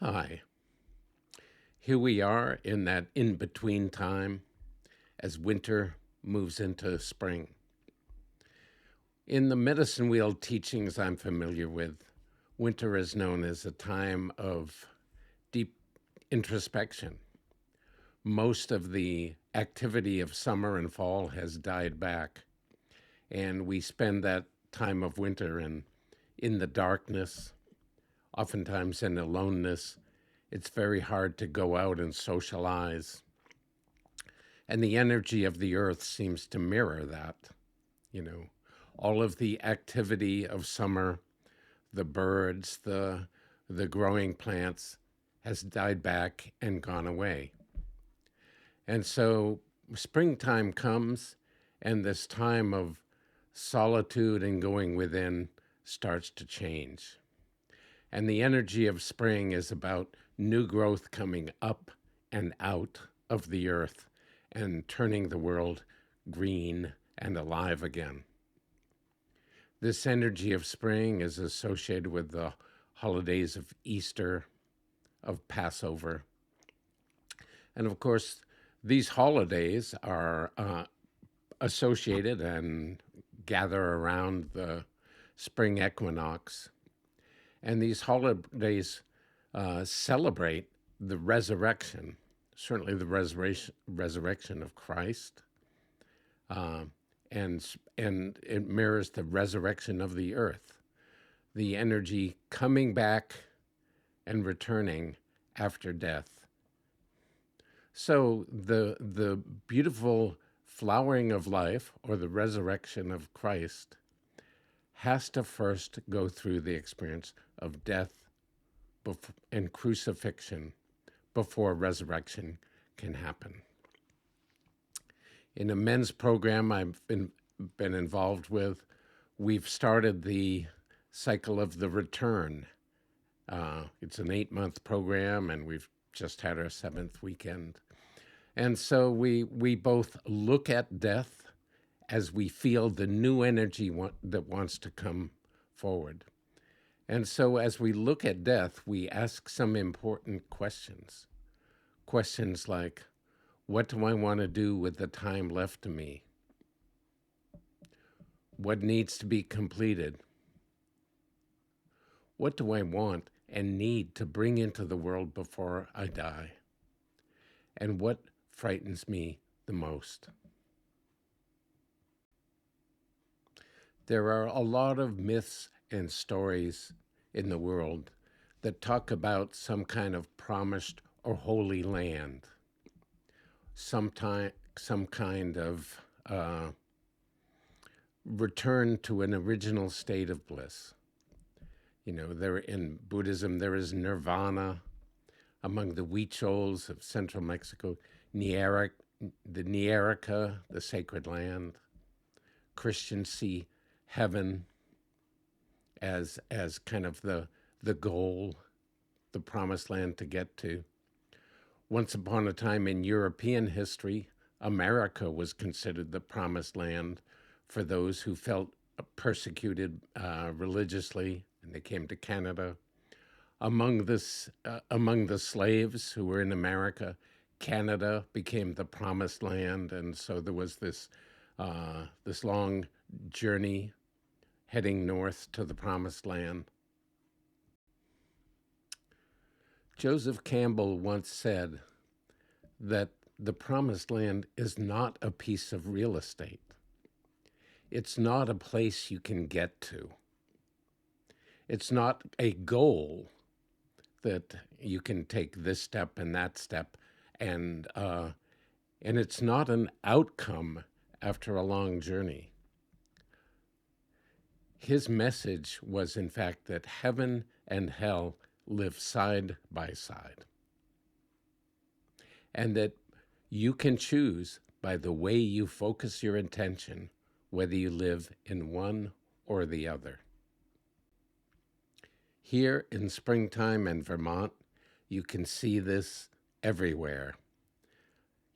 Hi. Here we are in that in between time as winter moves into spring. In the medicine wheel teachings I'm familiar with, winter is known as a time of deep introspection. Most of the activity of summer and fall has died back, and we spend that time of winter in the darkness, oftentimes in aloneness. It's very hard to go out and socialize. And the energy of the earth seems to mirror that. You know, all of the activity of summer, the birds, the growing plants has died back and gone away. And so springtime comes, and this time of solitude and going within starts to change. And the energy of spring is about new growth coming up and out of the earth and turning the world green and alive again. This energy of spring is associated with the holidays of Easter, of Passover. And of course, these holidays are associated and gather around the spring equinox. And these holidays celebrate the resurrection, certainly the resurrection of Christ, uh, and it mirrors the resurrection of the earth, the energy coming back and returning after death. So the beautiful flowering of life, or the resurrection of Christ, has to first go through the experience of death and crucifixion before resurrection can happen. In a men's program been involved with, we've started the cycle of the return. It's an 8-month program, and we've just had our 7th weekend. And so we both look at death as we feel the new energy that wants to come forward. And so as we look at death, we ask some important questions. Questions like, what do I want to do with the time left to me? What needs to be completed? What do I want and need to bring into the world before I die? And what frightens me the most? There are a lot of myths and stories in the world that talk about some kind of promised or holy land, some kind of return to an original state of bliss. You know, there in Buddhism there is Nirvana. Among the Huichols of central Mexico, the Nierika, the sacred land. Christians see heaven as kind of the goal, the promised land to get to. Once upon a time in European history, America was considered the promised land for those who felt persecuted religiously, and they came to Canada. Among the slaves who were in America, Canada became the promised land, and so there was this long journey heading north to the promised land. Joseph Campbell once said that the promised land is not a piece of real estate. It's not a place you can get to. It's not a goal that you can take this step and that step, and it's not an outcome after a long journey. His message was, in fact, that heaven and hell live side by side, and that you can choose by the way you focus your attention whether you live in one or the other. Here in springtime in Vermont, you can see this everywhere.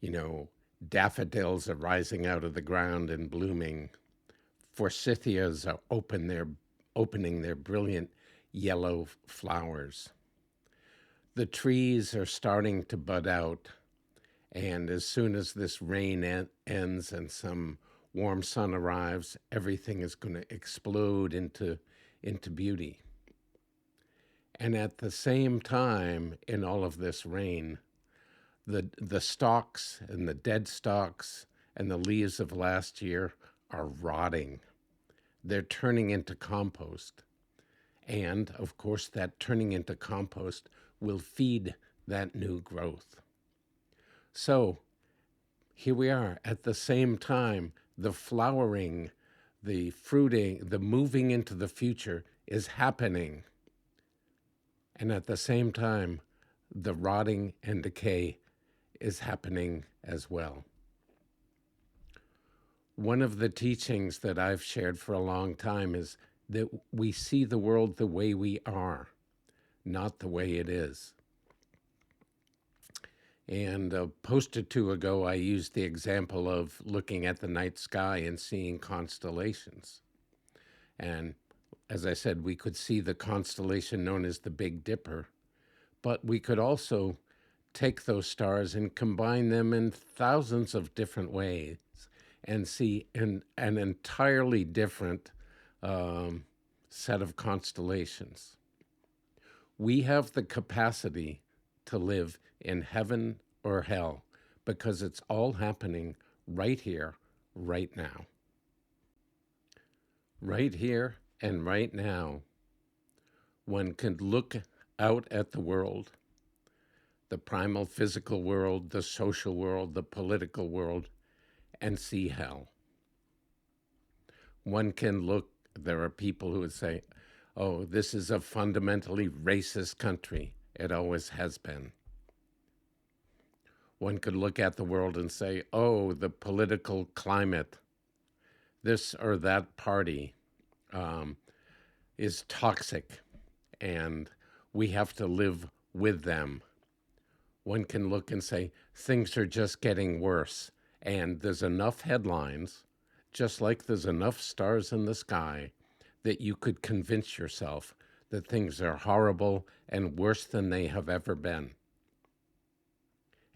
You know, daffodils are rising out of the ground and blooming. Forsythias are opening their brilliant yellow flowers. The trees are starting to bud out, and as soon as this rain ends and some warm sun arrives, everything is going to explode into beauty. And at the same time, in all of this rain, the stalks and the dead stalks and the leaves of last year are rotting. They're turning into compost. And of course, that turning into compost will feed that new growth. So here we are at the same time, the flowering, the fruiting, the moving into the future is happening. And at the same time, the rotting and decay is happening as well. One of the teachings that I've shared for a long time is that we see the world the way we are, not the way it is. And a post or two ago, I used the example of looking at the night sky and seeing constellations. And as I said, we could see the constellation known as the Big Dipper, but we could also take those stars and combine them in thousands of different ways and see an entirely different set of constellations. We have the capacity to live in heaven or hell because it's all happening right here, right now. Right here and right now, one can look out at the world, the primal physical world, the social world, the political world, and see hell. One can look, there are people who would say, oh, this is a fundamentally racist country. It always has been. One could look at the world and say, oh, the political climate, this or that party is toxic, and we have to live with them. One can look and say, things are just getting worse, and there's enough headlines, just like there's enough stars in the sky, that you could convince yourself that things are horrible and worse than they have ever been.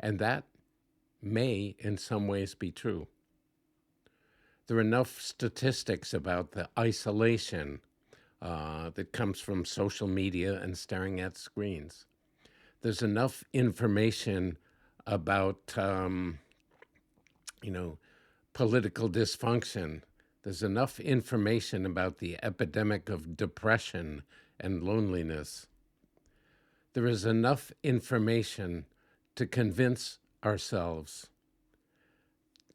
And that may, in some ways, be true. There are enough statistics about the isolation that comes from social media and staring at screens. There's enough information about, political dysfunction. There's enough information about the epidemic of depression and loneliness. There is enough information to convince ourselves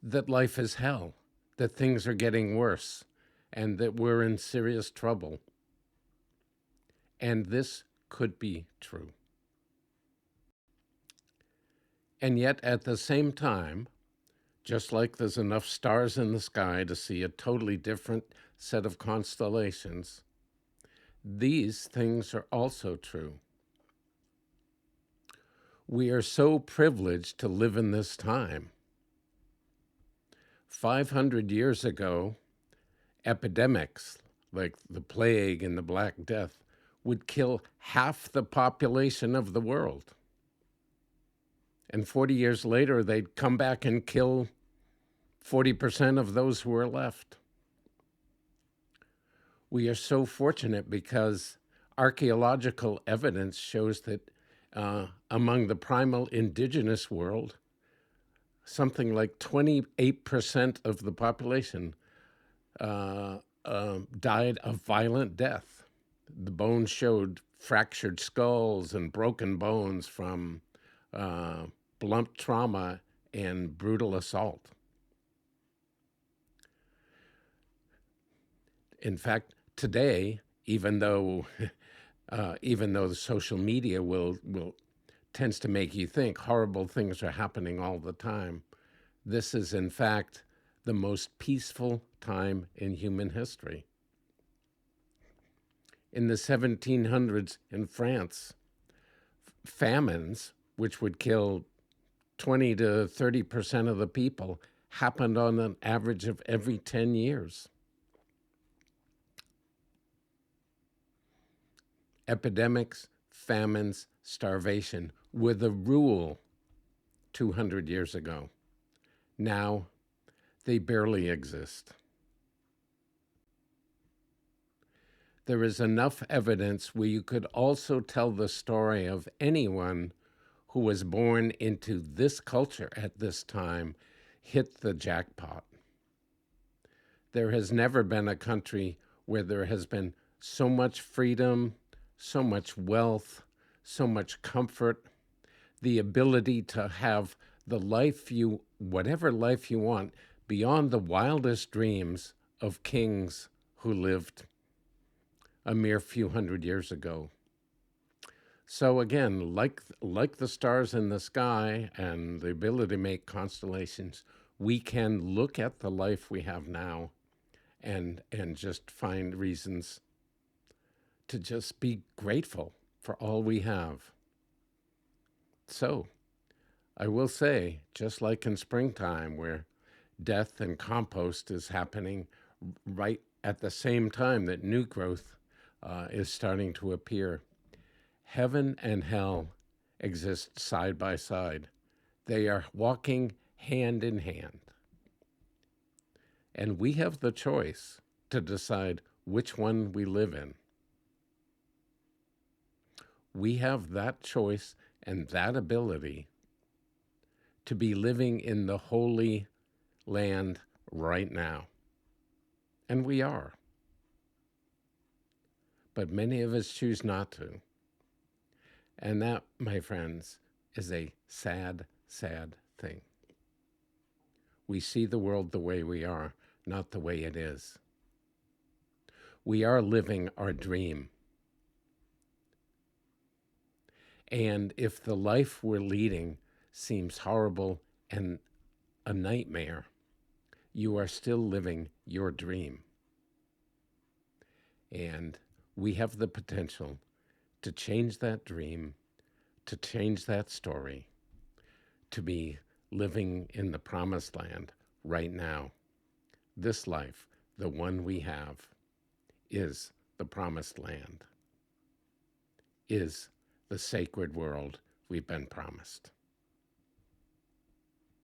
that life is hell, that things are getting worse, and that we're in serious trouble. And this could be true. And yet, at the same time, just like there's enough stars in the sky to see a totally different set of constellations, these things are also true. We are so privileged to live in this time. 500 years ago, epidemics like the plague and the Black Death would kill half the population of the world. And 40 years later, they'd come back and kill 40% of those who were left. We are so fortunate because archaeological evidence shows that among the primal indigenous world, something like 28% of the population died of violent death. The bones showed fractured skulls and broken bones from blunt trauma and brutal assault. In fact, today, even though the social media tends to make you think horrible things are happening all the time, this is in fact the most peaceful time in human history. In the 1700s in France, famines, which would kill 20 to 30% of the people, happened on an average of every 10 years. Epidemics, famines, starvation were the rule 200 years ago. Now they barely exist. There is enough evidence where you could also tell the story of anyone who was born into this culture at this time hit the jackpot. There has never been a country where there has been so much freedom, so much wealth, so much comfort, the ability to have the life you, whatever life you want, beyond the wildest dreams of kings who lived a mere few hundred years ago. So again, like the stars in the sky and the ability to make constellations, we can look at the life we have now and just find reasons to just be grateful for all we have. So I will say, just like in springtime, where death and compost is happening right at the same time that new growth is starting to appear, heaven and hell exist side by side. They are walking hand in hand. And we have the choice to decide which one we live in. We have that choice and that ability to be living in the holy land right now. And we are. But many of us choose not to. And that, my friends, is a sad, sad thing. We see the world the way we are, not the way it is. We are living our dream. And if the life we're leading seems horrible and a nightmare, you are still living your dream. And we have the potential to change that dream, to change that story, to be living in the promised land right now. This life, the one we have, is the promised land, is the sacred world we've been promised.